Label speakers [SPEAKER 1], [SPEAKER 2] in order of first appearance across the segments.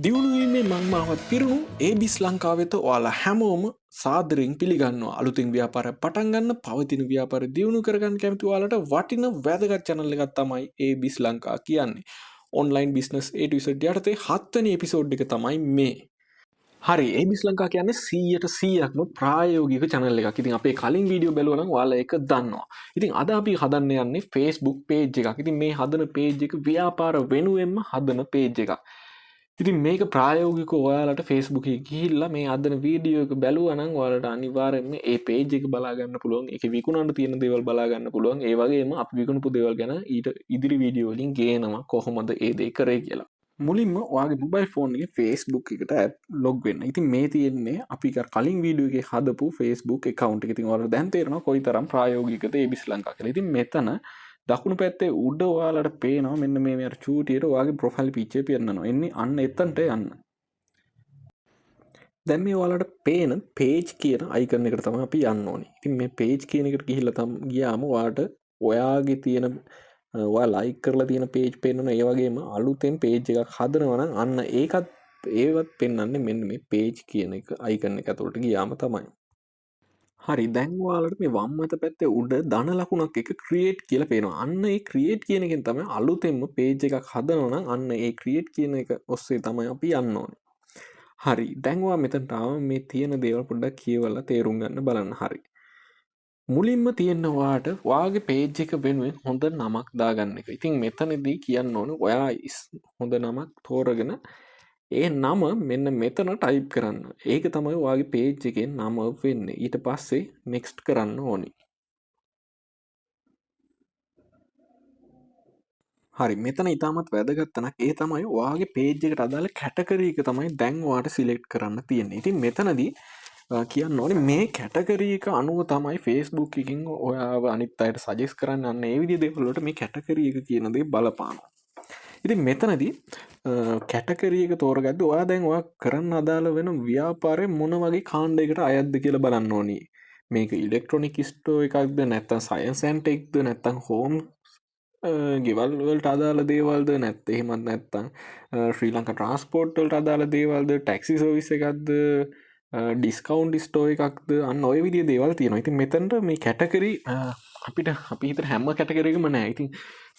[SPEAKER 1] දියුණුවීමේ මංමාවත් පිරුණු ඒබිස් ලංකාව වෙත ඔයාලා හැමෝම සාදරයෙන් පිළිගන්නවා. අලුතින් ව්‍යාපාර පටන්ගන්න පවතින ව්‍යාපාර දියුණු කරගන්න කැමති ඔයාලට වටින වැදගත් channel එකක් තමයි ඒබිස් ලංකා කියන්නේ. Online business A to Z යටතේ 7 වෙනි එපිසෝඩ් එක තමයි මේ. හරි ඒබිස් ලංකා කියන්නේ 100%ක්ම ප්‍රායෝගික channel එකක්. ඉතින් අපේ කලින් වීඩියෝ බැලුවා නම් ඔයාලා ඒක දන්නවා. ඉතින් අද අපි හදන්න යන්නේ Facebook page එකක්. ඉතින් මේ හදන page එක ව්‍යාපාර වෙනුවෙන්ම හදන page එකක්. ඉතින් මේක ප්‍රායෝගික ඔයාලට ෆේස්බුක් ගිහිල්ලා මේ අදන වීඩියෝ එක බැලුවනම් ඔයාලට අනිවාර්යෙන්ම ඒ පේජ් එක බලාගන්න පුළුවන්. ඒක විකුණන්න තියෙන දේවල් බලාගන්න පුළුවන්. ඒ වගේම අපි විකුණපු දේවල් ගැන ඊට ඉදිරි වීඩියෝ වලින් ගේනවා කොහොමද ඒ දේ කරේ කියලා. මුලින්ම ඔයාගේ මොබයිල් ෆෝන් එකේ Facebook එකට ලොග් වෙන්න. ඉතින් මේ තියෙන්නේ අපි කලින් වීඩියෝ එකේ හදපු Facebook account එක. ඉතින් ඔයාලට දැන් තේරෙනවා කොයිතරම් ප්‍රායෝගිකද ඒබිස් ලංකා කියලා. ඉතින් මෙතන දකුණු පැත්තේ උඩ ඔයාලට පේනවා මෙන්න මේ අර චූටියට ඔයාගේ ප්‍රොෆයිල් පික්චර් පෙන්නනවා. එන්නේ අන්න එතනට යන්න. දැන් මේ ඔයාලට පේන page කියන icon එකට තමයි අපි යන්න ඕනේ. ඉතින් මේ page කියන එකට ගිහිල්ලා ගියාම ඔයාලට ඔයාගේ තියෙන ඔයා like කරලා තියෙන page පෙන්නන ඒ වගේම අලුතෙන් page එකක් හදනවා නම් අන්න ඒවත් පෙන්වන්නේ මෙන්න මේ page කියන එක icon එක ඇතුළට ගියාම තමයි. හරි දැන් ඔයාලට මේ වම් අත පැත්තේ උඩ ධන ලකුණක් එක ක්‍රියේට් කියලා පේනවා. අන්න ඒ ක්‍රියේට් කියන එකෙන් තමයි අලුතෙන්ම පේජ් එකක් හදනවා නම් අන්න ඒ ක්‍රියේට් කියන එක ඔස්සේ තමයි අපි යන්න ඕනේ. හරි දැන් ඔයා මෙතනට ආවම මේ තියෙන දේවල් පොඩ්ඩක් කියවලා තේරුම් ගන්න බලන්න. හරි. මුලින්ම තියෙන්න ඔයාට ඔයාගේ පේජ් එක වෙනුවෙන් හොඳ නමක් දාගන්න එක. ඉතින් මෙතනදී කියන්න ඕනේ ඔයා හොඳ නමක් තෝරගෙන ඒ නම මෙන්න මෙතන ටයිප් කරන්න. ඒක තමයි ඔයාගේ පේජ් එකේ නම වෙන්නේ. ඊට පස්සේ නෙක්ස්ට් කරන්න ඕනි. හරි මෙතන ඉතාමත් වැදගත් තැනක්. ඒ තමයි ඔයාගේ පේජ් එකට අදාළ කැටගරි එක තමයි දැන් ඔයාට සිලෙක්ට් කරන්න තියෙන්නේ. ඉතින් මෙතනදී කියන්න ඕනේ මේ කැටගරි එක අනුව තමයි Facebook එකකින් ඔයාව අනිත් අයට සජෙස්ට් කරන්න. අන්න ඒ විදිහේ දේවල් වලට මේ කැටගරි එක කියන දේ බලපානවා. ඉතින් මෙතනදී කැටගරි එක තෝරගද්දී ඔයා දැන් ඔයා කරන්න අදාළ වෙන ව්‍යාපාරේ මොන වගේ කාණ්ඩයකට අයත්ද කියලා බලන්න ඕනි. මේක ඉලෙක්ට්‍රොනික ස්ටෝර් එකක්ද නැත්නම් සයන්ස් ඇන්ඩ් ටෙක්ද නැත්නම් හෝම් ගෙවල් වලට අදාළ දේවල්ද නැත්නම් එහෙමත් නැත්නම් ශ්‍රී ලංකා ට්‍රාන්ස්පෝර්ට් වලට අදාළ දේවල්ද ටැක්සි සර්විස් එකක්ද ඩිස්කවුන්ට් ස්ටෝර් එකක්ද අන්න ඔය විදිහේ දේවල් තියෙනවා. ඉතින් මෙතනට මේ කැටගරි අපිට අපි හිතන හැම කැටගරි එකම නැහැ. ඉතින්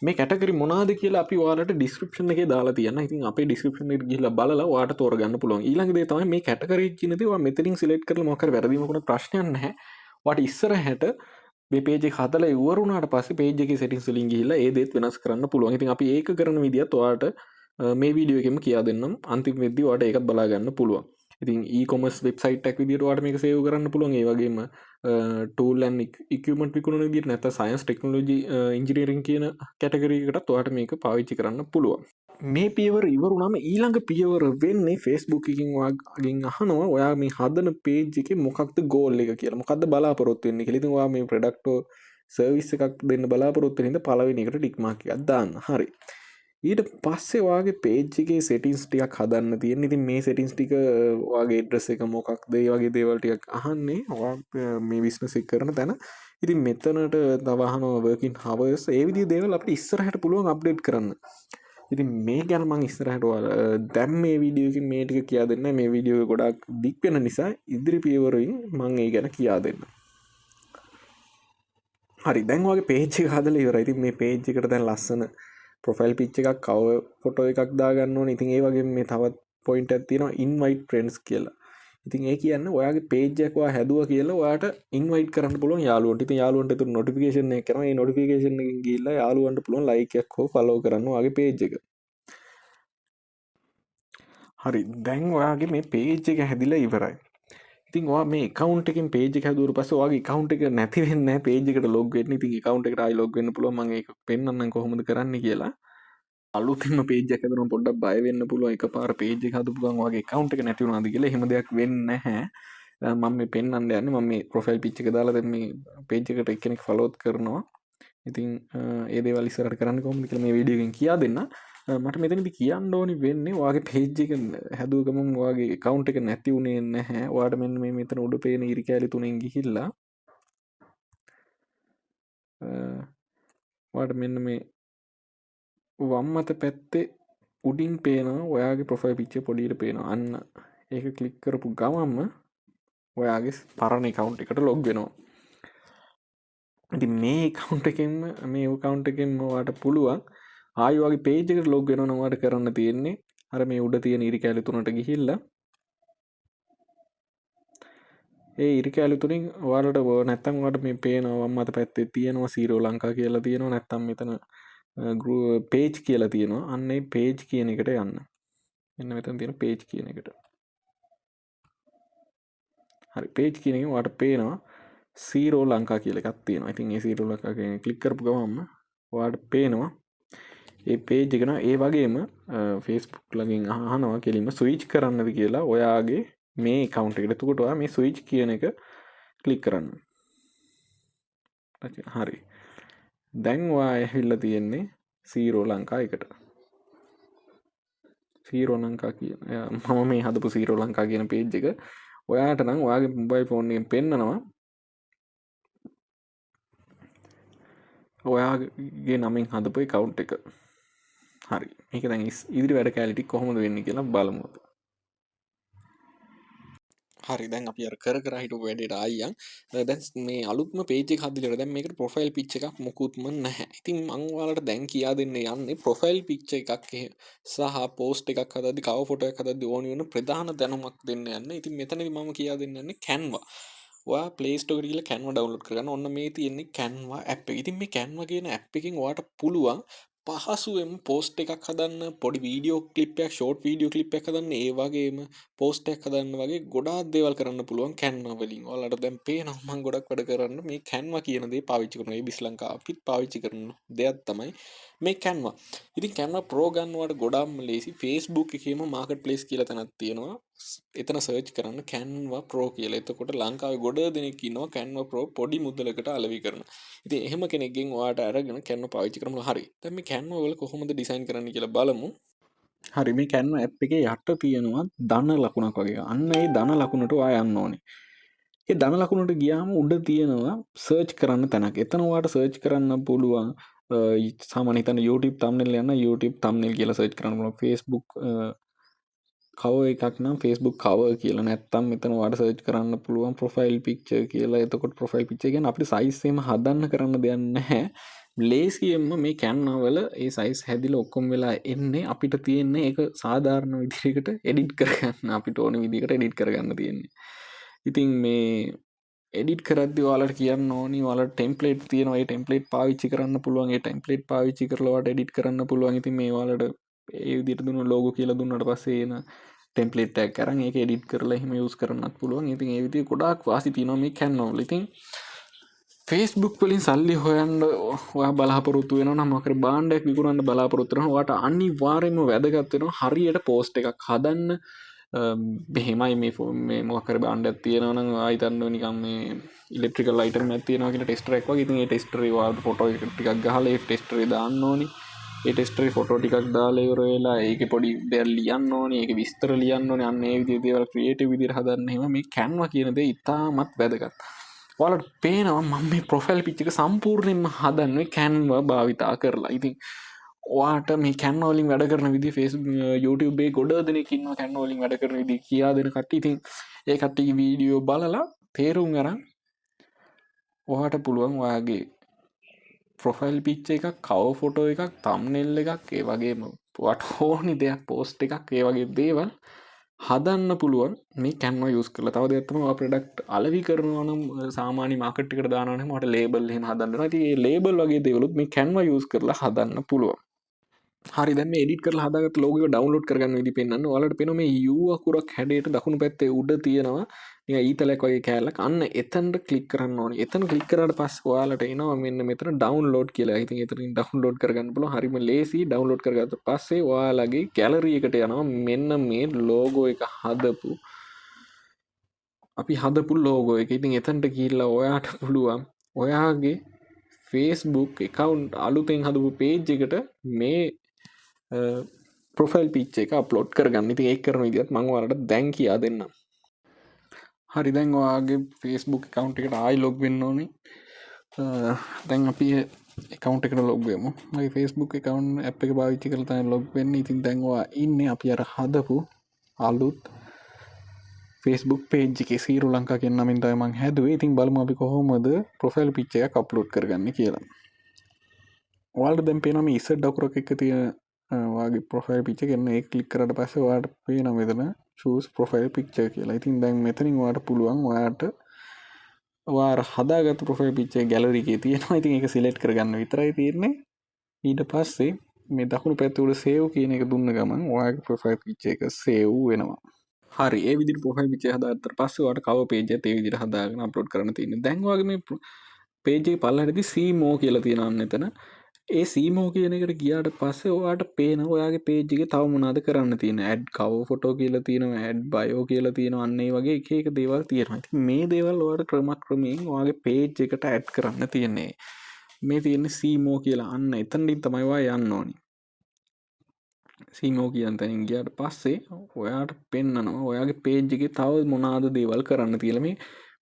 [SPEAKER 1] මේ කැටගරි මොනවාද කියලා අපි ඔයාලට ඩිස්ක්‍රිප්ෂන් එකේ දාලා තියෙනවා. ඉතින් අපේ ඩිස්ක්‍රිප්ෂන් එකට ගිහිල්ලා බලලා ඔයාට තෝරගන්න පුළුවන්. ඊළඟ දේ තමයි මේ කැටගරි කියන දේ ඔයා මෙතනින් සිලෙක්ට් කරලා මොකක් හරි වැරදි මොකද ප්‍රශ්නයක් නැහැ. ඔයාට ඉස්සරහට මේ පේජ් එක හදලා ඉවර වුණාට පස්සේ පේජ් එකේ සෙටින්ග්ස් වලින් ගිහිල්ලා ඒ දේත් වෙනස් කරන්න පුළුවන්. ඉතින් අපි ඒක කරන විදිහත් ඔයාලට මේ වීඩියෝ එකෙම කියා දෙන්නම්. අන්තිම වෙද්දී ඔයාලට ඒකත් බලා ගන්න පුළුවන්. ඉතින් e-commerce වෙබ්සයිට් එකක් විදිහට ඔයාලට මේක සේව් කරන්න පුළුවන්. ඒ වගේම tool and equipment විකුණන විදිහට නැත්නම් science technology engineering කියන කැටගරි එකකටත් ඔයාලට මේක පාවිච්චි කරන්න පුළුවන්. මේ පියවර ඉවරුනම ඊළඟ පියවර වෙන්නේ Facebook එකකින් ඔයාගෙන් අහනවා ඔයා මේ හදන page එකේ මොකක්ද goal එක කියලා. මොකක්ද බලාපොරොත්තු වෙන්නේ කියලා. ඉතින් ඔයා මේ product service එකක් දෙන්න බලාපොරොත්තු වෙන ඉඳ පළවෙනි එකට tick mark එකක් දාන්න. හරි. ඊට පස්සේ ඔයාගේ page එකේ settings ටිකක් හදන්න තියෙනවා. ඉතින් මේ settings ටික ඔයාගේ address එක මොකක්ද ඒ වගේ දේවල් ටිකක් අහන්නේ. ඔයා මේ business එක කරන තැන. ඉතින් මෙතනට තව අහනවා working hours ඒ විදිහේ දේවල් අපිට ඉස්සරහට පුළුවන් අප්ඩේට් කරන්න. ඉතින් මේ ගැන මං ඉස්සරහට දැන් මේ වීඩියෝ එකකින් මේ ටික කියා දෙන්න. මේ වීඩියෝ එක ගොඩාක් දික් වෙන නිසා ඉදිරි පියවරකින් මං ඒ ගැන කියා දෙන්න. හරි දැන් ඔයාගේ page එක හදලා ඉවරයි. ඉතින් මේ page එකට දැන් ලස්සන profile pic එකක් cover photo එකක් දාගන්න ඕනේ. ඉතින් ඒ වගේම මේ තවත් point එකක් තියෙනවා invite friends කියලා. ඉතින් ඒ කියන්නේ ඔයාගේ page එක ඔයා හැදුවා කියලා ඔයාට invite කරන්න පුළුවන් යාළුවන්ට. ඉතින් යාළුවන්ට ඒතර notification එකක් කරනවා. ඒ notification එකෙන් ගිහිල්ලා යාළුවන්ට පුළුවන් like එකක් හෝ follow කරන්න ඔයාගේ page එක. හරි දැන් ඔයාගේ මේ page එක හැදිලා ඉවරයි. ඉතින් ඔයා මේ account එකෙන් page එක හැදුවට පස්සේ ඔයාගේ account එක නැති වෙන්නේ නැහැ page එකට log වෙන්න. ඉතින් account එකට ආයි log වෙන්න පුළුවන්. මම ඒක පෙන්නන්නම් කොහොමද කරන්නේ කියලා. අලුතින්ම page එක හදනකොට පොඩ්ඩක් බය වෙන්න පුළුවන්. එකපාර page එක හදපු ගමන් ඔයාගේ account එක නැති වුණාද කියලා. එහෙම දෙයක් වෙන්නේ නැහැ. මම මේ පෙන්නන්න යන්නේ. මම මේ profile pic එක දාලා දැන් මේ page එකට එක්කෙනෙක් follow කරනවා. ඉතින් ඒ දේවල් ඉස්සරහට කරන්න කොහොමද කියලා මේ වීඩියෝ එකෙන් කියා දෙන්න. මට මෙතනදි කියන්න ඕනි වෙන්නේ ඔයාගේ page එක හැදුව ගමන් ඔයාගේ account එක නැති වුණේ නැහැ. ඔයාට මෙන්න මේ මෙතන උඩ පේන ඉරි කැලි තුනෙන් ගිහිල්ලා ඔයාට මෙන්න මේ වම් අත පැත්තේ උඩින් පේනවා ඔයාගේ ප්‍රොෆයිල් පික්චර් පොඩියට පේනවා. අන්න ඒක ක්ලික් කරපු ගමන්ම ඔයාගේ පරණ account එකට log වෙනවා. ඉතින් මේ account එකෙන්ම මේ account එකෙන්ම ඔයාට පුළුවන් ආයෙ ඔයාගේ page එකට log වෙනවා. ඔයාට කරන්න තියෙන්නේ අර මේ උඩ තියෙන ඉරි කැලි තුනට ගිහිල්ලා ඒ ඉරි කැලි තුنين ඔයාලට නැත්තම් ඔයාලට මේ පේනවා වම් අත පැත්තේ තියෙනවා සීරෝ ලංකා කියලා තියෙනවා. නැත්තම් මෙතන page කියලා තියෙනවා. අන්න ඒ page කියන එකට යන්න. මෙන්න මෙතන තියෙන page කියන එකට. හරි page කියන එකෙන් ඔයාලට පේනවා සීරෝ ලංකා කියලා එකක් තියෙනවා. ඉතින් ඒ සීරෝ ලංකා කියන ක්ලික් කරපු ගමන්ම ඔයාලට පේනවා ඒ page එක නා ඒ වගේම Facebook ළඟින් අහනවා කෙලින්ම ස්විච් කරන්නද කියලා ඔයාගේ මේ account එකට. එතකොට ඔයා මේ ස්විච් කියන එක ක්ලික් කරන්න. හරි. දැන් ඔයා ඇවිල්ලා තියෙන්නේ සීරෝ ලංකා එකට. සීරෝ ලංකා කියන මම මේ හදපු සීරෝ ලංකා කියන page එක ඔයාට නම් ඔයාගේ මොබයිල් ෆෝන් එකෙන් පෙන්නනවා ඔයාගේ නමින් හදපු account එක. හරි. මේක දැන් ඉදිරි වැඩ කැලේ ටික කොහොමද වෙන්නේ කියලා බලමු. හරි දැන් අපි අර කර හිටපු වැඩේට ආයියන් දැන් මේ අලුත්ම page එක හදලා දැන් මේකට profile picture එකක් මොකුත්ම නැහැ. ඉතින් මම ඔයාලට දැන් කියා දෙන්න යන්නේ profile picture එකක් සහ post එකක් හදද්දි cover photo එකක් හදද්දි ඕනි වෙන ප්‍රධාන දැනුමක් දෙන්න යන්නේ. ඉතින් මෙතනදී මම කියා දෙන්න යන්නේ Canva. ඔයා Play Store එකට ගිහලා Canva download කරගන්න. ඔන්න මේ තියෙන්නේ Canva app එක. ඉතින් මේ Canva කියන app එකෙන් ඔයාට පුළුවන් පහසුවෙන් පෝස්ට් එකක් හදන්න පොඩි වීඩියෝ ක්ලිප් එකක් ෂෝට් වීඩියෝ ක්ලිප් එකක් හදන්න ඒ වගේම පෝස්ට් එකක් හදන්න වගේ ගොඩාක් දේවල් කරන්න පුළුවන් Canva වලින්. ඔයාලට දැන් පේනවා මම ගොඩක් වැඩ කරන්න මේ Canva කියන දේ පාවිච්චි කරනවා. ABC ලංකාව අපිත් පාවිච්චි කරන දෙයක් තමයි මේ Canva. ඉතින් Canva Pro ගන්නවට ගොඩාක්ම ලේසි. Facebook එකේම marketplace කියලා තැනක් තියෙනවා. එතන සර්ච් කරන්න Canva Pro කියලා. එතකොට ලංකාවේ ගොඩ දෙනෙක් ඉන්නවා Canva Pro පොඩි මුදලකට අලෙවි කරන. ඉතින් එහෙම කෙනෙක්ගෙන් ඔයාට අරගෙන Canva පාවිච්චි කරමු. හරි. දැන් මේ Canva වල කොහොමද ඩිසයින් කරන්න කියලා බලමු. හරි මේ Canva app එකේ යට තියෙනවා ධන ලකුණක් වගේ. අන්න ඒ ධන ලකුණට ඔයා යන්න ඕනේ. ඒ ධන ලකුණට ගියාම උඩ තියෙනවා සර්ච් කරන්න තැනක්. එතන ඔයාට සර්ච් කරන්න පුළුවන් සාමාන්‍යයෙන් හිතන්න YouTube thumbnail යන YouTube thumbnail කියලා සර්ච් කරන්න පුළුවන්. Facebook cover එකක් නම් Facebook cover කියලා. නැත්තම් මෙතන ඔයාලට සර්ච් කරන්න පුළුවන් profile picture කියලා. එතකොට profile picture කියන්නේ අපිට size එකම හදන්න කරන්න දෙයක් නැහැ. ලේසියෙන්ම මේ Canva වල ඒ size හැදිලා ඔක්කොම වෙලා එන්නේ. අපිට තියෙන්නේ ඒක සාධාරණ විදිහකට edit කරගන්න. අපිට ඕන විදිහකට edit කරගන්න තියෙන්නේ. ඉතින් මේ edit කරද්දී ඔයාලට කියන්න ඕනි ඔයාලට template තියෙනවා. ඒ template පාවිච්චි කරන්න පුළුවන්. ඒ template පාවිච්චි කරලා ඔයාලට edit කරන්න පුළුවන්. ඉතින් මේ ඔයාලට ඒ විදිහට දුන්න logo කියලා දුන්නාට පස්සේ එන template tag අරන් ඒක edit කරලා එහෙම use කරන්නත් පුළුවන්. ඉතින් ඒ විදිහේ ගොඩාක් වාසි තියෙනවා මේ Canva වල. ඉතින් Facebook වලින් සල්ලි හොයන්න ඔයා බලාපොරොත්තු වෙනවා නම් මොකද බාණ්ඩයක් විකුණන්න බලාපොරොත්තු වෙනවා. ඔයාට අනිවාර්යයෙන්ම වැදගත් වෙනවා හරියට post එකක් හදන්න. මෙහෙමයි මේ මොකක් හරි බාණ්ඩයක් තියෙනවා නම් ආ හිතන්න නිකන් මේ ඉලෙක්ට්‍රිකල් අයිටම් එකක් තියෙනවා කියලා ටෙස්ටර් එකක් වගේ. ඉතින් ඒ ටෙස්ටර් එක ඔයාලට ෆොටෝ එක ටිකක් ගහලා ඒ ටෙස්ටර් එක දාන්න ඕනි. ඒ ටෙස්ටර් එකේ ෆොටෝ ටිකක් දාලා ඉවර වෙලා ඒකේ පොඩි දෙයක් ලියන්න ඕනි. ඒකේ විස්තර ලියන්න ඕනි. අන්න ඒ විදිහේ දේවල් ක්‍රියේටිව් විදිහට හදන්න. එහෙම මේ Canva කියන දේ ඉතාමත් වැදගත්. ඔයාලට පේනවා මම මේ ප්‍රොෆයිල් පිච් එක සම්පූර්ණයෙන්ම හදන්නේ Canva භාවිතා කරලා. ඉතින් ඔයාට මේ Canva වලින් වැඩ කරන විදිහ Facebook YouTube එකේ ගොඩ දෙනෙක් ඉන්නවා Canva වලින් වැඩ කරන විදිහ කියා දෙන කට්ටිය. ඉතින් ඒ කට්ටියගේ වීඩියෝ බලලා තේරුම් අරන් ඔයාට පුළුවන් ඔයාගේ ප්‍රොෆයිල් පිච් එකක්, කවර් ෆොටෝ එකක්, thumbnail එකක්, ඒ වගේම ඔයාට ඕනි දෙයක් post එකක් ඒ වගේ දේවල් හදන්න පුළුවන් මේ Canva use කරලා. තව දෙයක් තමයි ඔයා ප්‍රොඩක්ට් අලෙවි කරනවා නම් සාමාන්‍ය මාකට් එකට දානවා නම් ඔයාට ලේබල් එහෙම හදන්න වෙනවා. ඉතින් මේ ලේබල් වගේ දේවලුත් මේ Canva use කරලා හදන්න පුළුවන්. හරි දැන් මේ එඩිට් කරලා හදාගත්ත ලෝගෝ එක ඩවුන්ලෝඩ් කරගන්න විදිහ පෙන්නන්න. ඔයාලට පේනවා මේ U අකුරක් හැඩයට දකුණු පැත්තේ උඩ තියෙනවා නිකන් ඊතලයක් වගේ කෑල්ලක්. අන්න එතනට ක්ලික් කරන්න ඕනේ. එතන ක්ලික් කරාට පස්සේ ඔයාලට එනවා මෙන්න මෙතන ඩවුන්ලෝඩ් කියලා. ඉතින් එතනින් ඩවුන්ලෝඩ් කරගන්න පුළුවන්. හරිම ලේසි. ඩවුන්ලෝඩ් කරගත්ත පස්සේ ඔයාලගේ ගැලරි එකට යනවා මෙන්න මේ ලෝගෝ එක අපි හදපු ලෝගෝ එක. ඉතින් එතනට ගිහිල්ලා ඔයාට පුළුවන් ඔයාගේ Facebook account අලුතෙන් හදපු page එකට මේ ප්‍රොෆයිල් පිච් එක අප්ලෝඩ් කරගන්න. ඉතින් ඒක කරන විදිහත් මම ඔයාලට දැන් කියා දෙන්නම්. හරි දැන් ඔයාගේ Facebook account එකට ආයි log වෙන්න ඕනේ. දැන් අපි එකකවන්් එකට ලොග්ගම මගේ ෆස්බුක් එකකවන්් අප් එක භාවිච්චි කරතයි ලොග් වෙන්න ඉතින් දැන්වා ඉන්න අපි අර හදපු අලුත් ෆස්බුක් පේජ්ක සීරු ලංකා කියන්නමින් තමන් හැදුවේ ඉතින් බලම අපි කොහොමද ප්‍රොෆයිල් පිච්චය කප්ලෝඩ් කරගන්න කියලා වල්ට දැම් පේනම ඉස ඩොකරක් එක තියෙන වගේ ප්‍රොෆයිල් පිච්ච කරන්න ඒ කලික් කරට පස්ස වාට පේන මෙතන චස් ප්‍රොෆයිල් පික්්ච කියලා ඉතින් දැන් මෙතනින් වාට පුළුවන් ඔයාට වාර හදාගත් ප්‍රොෆයිල් පිච්චේ ගැලරිකේ තියෙනවා ඉතින් එක සිලෙට් කරගන්න විතරයි තිරන්නේ ඊට පස්සේ මේ දකුණු පැත්තුවට සේව් කියන එක දුන්න ගමන් ඔයාගේ ප්‍රොෆයිල් පිච්ච එක සේව් වෙනවා හරි ඒ විදි පොහයි විච හදාතර පස්සවට කව පේජ ඒ විදිර හදාගෙන අප්ලෝඩ් කරන තියන්න දැන්වාගේ පේජේ පල්ලහටදි සීමෝ කියලා තියෙනන්න එතන ඒ සීමෝ කියන එකට ගියාට පස්සේ ඔයාට පේන ඔයාගේ පේජ්ගේ තව මොනාද කරන්න තියෙන ඇඩ් කව ෆොටෝ කියලා තියෙනවා ඇඩ් බයෝ කියලා තියෙන අන්නේ වගේ එක දේවල් තියෙනවා මේ දේවල් ඔයාට ක්‍රමක්‍රමයෙන් ඔයාගේ පේජ් එකට ඇඩ් කරන්න තියෙන්නේ මේ තියෙන්නේ සීමෝ කියලා අන්න එතනඩින් තමයිවා යන්න ඕනි සීමෝ කියන් තැනින් ගියාට පස්සේ ඔයාට පෙන්න්නනවා ඔයාගේ පේජ්ගේ තව මොනාද දේවල් කරන්න තියලම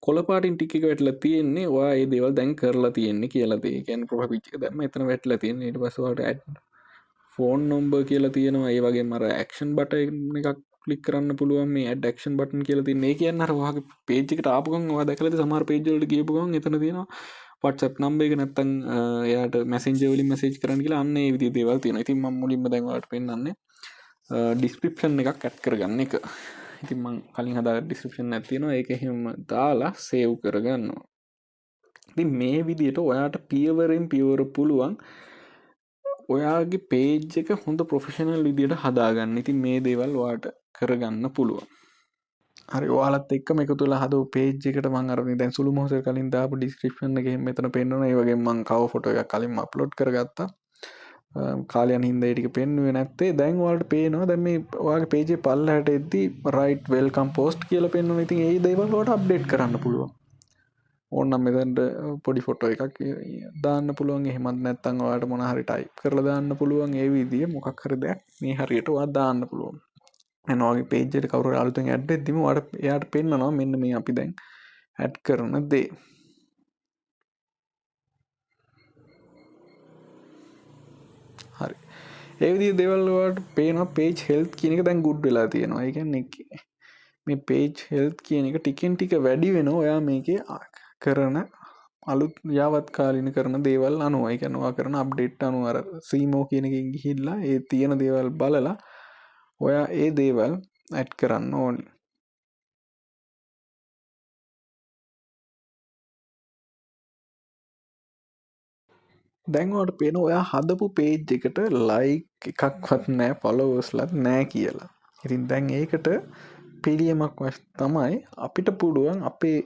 [SPEAKER 1] කොලපාටින් ටික වැටල තියෙන්නේ ඔයා ඒ දේවල් දැන් කරලා තියෙන්නේ කියලදේ ගැන් ප්‍රපිච්ච දම එතන වැටල තියෙන ට පසවට ඇඩ් ෆෝන් නොම්බ කියලා තියෙනවා ඒ වගේ මර ඇක්ෂන් බට එකක් කලික් කරන්න පුළුවන් මේ ඇඩක්ෂන් බටන් කියල තින්නේ කියන්න හවාගේ පේජිකට ආපුගන් වා දැකලද සමාර පේජලට ගේපුගන් එතන තියෙනවා පටසප් නම්බේක නැත්තන් යට මැසෙන්ජවලින් මසේජ් කරන්න කියලා අන්න විදි දේවල් තියෙන ඉතින් ම මුලින්ම දැන්වට පෙන්න්නේ ඩිස්ක්‍රිප්ෂන් එකක් ඇත් කරගන්න එක ඉතින් මං කලින් හදා ඩිස්ක්‍රිප්ෂන් ඇතිනවා ඒක එහෙම දාලා සේව් කරගන්නවා ඉතින් මේ විදියට ඔයාට පියවරෙන් පියවර පුළුවන් ඔයාගේ පේජ් එක හොඳ ප්‍රොෆෙෂනල් විදියට හදාගන්න ඉතින් මේ දේවල් වාට කරගන්න පුළුවන් හරි ඔයාලත් එක්කම එකතු වෙලා හදපු පේජ් එකට මම අරගෙන දැන් සුළු මොහොතේ කලින් දාපු ඩිස්ක්‍රිප්ෂන් එකේ මෙතන පෙන්නනවා ඒ වගේම මම කව ෆොටෝ එකක් කලින්ම අප්ලෝඩ් කරගත්තා කාලයන් හින්දා ඒ ටික පෙන්නුවේ නැත්තේ දැන් ඔයාලට පේනවා දැන් මේ ඔයාගේ පේජ් එක පල්ලහැට එද්දි රයිට් වෙල්කම් පෝස්ට් කියලා පෙන්වනවා ඉතින් ඒ දේවල් ඔයාලට අප්ඩේට් කරන්න පුළුවන් ඕනනම් මෙතනට පොඩි ෆොටෝ එකක් දාන්න පුළුවන් එහෙමත් නැත්නම් ඔයාලට මොන හරි ටයිප් කරලා දාන්න පුළුවන් ඒ විදිය මොකක් හරි දෙයක් මේ හරියට ඔයා දාන්න පුළුවන් එනවාගේ පේජ්ජට කවරු අලුතෙන් ඇඩ් එද්දිම වට එයාට පෙන්න්නනවා මෙන්න මේ අපි දැන් ඇඩ් කරන දේ හරි ඒවිදි දෙවල්ලට පේන පේජ් හෙල්ත් කියනක දැන් ගුඩ් වෙලා තියෙනවා එකන්න එක මේ පේජ් හෙල්ත් කියන එක ටිකෙන් ටික වැඩි වෙන ඔයා මේක කරන අලුත් යාවත් කාලින කරන දේවල් අනුව එකනවා කරන අප්ඩේට් අනු අර සීමෝ කියන එක ගිහිල්ලා ඒ තියෙන දේවල් බලලා ඔයා ඒ දේවල් ඇඩ් කරන්න ඕනි දැන්වට පේන ඔයා හදපු පේජ් එකට ලයි එකක්වත් නෑ පොලෝස්ලත් නෑ කියලා ඉතින් දැන් ඒකට පිළියමක් වශ තමයි අපිට පුළුවන් අපේ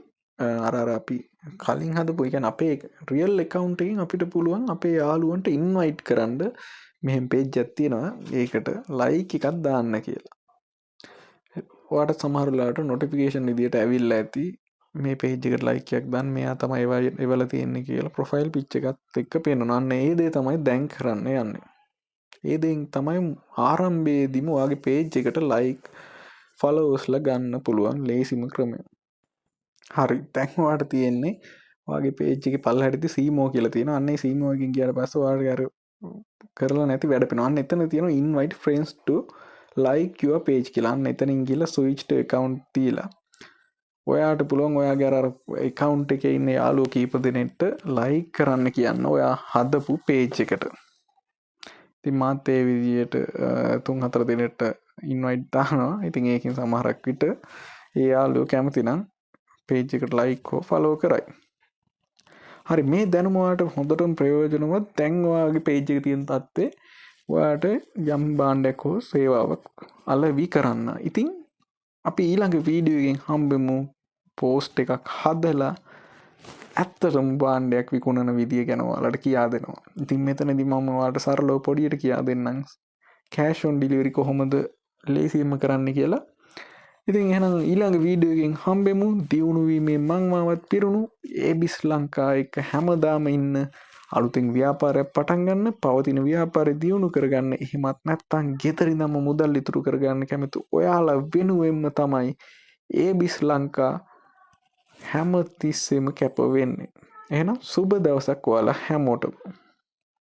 [SPEAKER 1] අරර අපි කලින් හදපු එකන් අපේ රියල් එකකවන්ටකින් අපිට පුළුවන් අපේ යාලුවන්ට ඉන්වයිට් කරන්න මෙහෙම පේජ් ඇත්තියෙනවා ඒකට ලයි එකක් දාන්න කියලා වාට සමහරලාට නොටිෆිකේෂන් විදියට ඇවිල්ල ඇති මේ පේජ්ජකට ලයිකයක් දන් මෙයා තමයි ඒවා එවල තියෙන්නේ කියලා ප්‍රොෆයිල් පිච්ච එකත් එක්ක පෙනුනන්න ඒදේ තමයි දැන් කරන්න යන්න ඒදෙන් තමයි ආරම්භේදිම වගේ පේජ් එකට ලයික් ෆලෝස්ල ගන්න පුළුවන් ලේසිම ක්‍රමය හරි තැන්වාට තියෙන්නේ වගේ පේජ්ක පල් හටි සීමෝ කියල තියෙන අන්නේ සීමෝකින් කියට පස වාගර කරලා නැති වැඩ පෙනවන්න එතන තියෙන ඉන්වයිට ෆ්‍රන්ස්ට ලයිකව පේජ් කියලාන්න එතනින් කියල සවිච්ට එකකවන්් තිීලා ඔයාට පුළුවන් ඔයා ගැර එකකවන්් එක ඉන්න යාලෝ කීප දෙනෙට ලයි කරන්න කියන්න ඔයා හදපු පේජ් එකට ති මාත් ඒ විදියට 3-4 දෙනෙට ඉන්වයිට් දානවා ඉතින් ඒකින් සමහරක් විට ඒ යාලෝ කැමතිනම් පේජ් එකට ලයිකෝ ෆලෝ කරයි හරි මේ දැනුමවාට හොඳටම ප්‍රයෝජනවත් තැන්වාගේ පේජ් එක තියෙන තත්වේ ඔයාට යම් බාණ්ඩයක් හෝ සේවාවක් අලවී කරන්න ඉතින් අපි ඊළඟ වීඩියෝගෙන් හම්බෙමු පෝස්ට් එකක් හදලා ඇත්තටම බාණ්ඩයක් විකුණන විදිය ගැනවාලට කියා දෙනවා ඉතින් මෙතනදි මම වාට සරලෝ පොඩියට කියා දෙන්නම් කෑෂොන් ඩිලිවරි කොහොමද ලේසිම කරන්න කියලා ඉතින් එහෙනම් ඊළඟ වීඩියෝගෙන් හම්බෙමු දියුණුවීමේ මංමාවත් පිරුණු ඒබිස් ලංකා එක හැමදාම ඉන්න අලුතින් ව්‍යාපාරයක් පටන් ගන්න පවතින ව්‍යාපාරය දියුණු කරගන්න එහෙමත් නැත්තම් ගෙදරින්ම මුදල් ඉතුරු කරගන්න කැමති ඔයාලා වෙනුවෙන්ම තමයි ඒබිස් ලංකා හැම තිස්සෙම කැප වෙන්නේ එහෙනම් සුබ දවසක් ඔයාලා හැමෝටම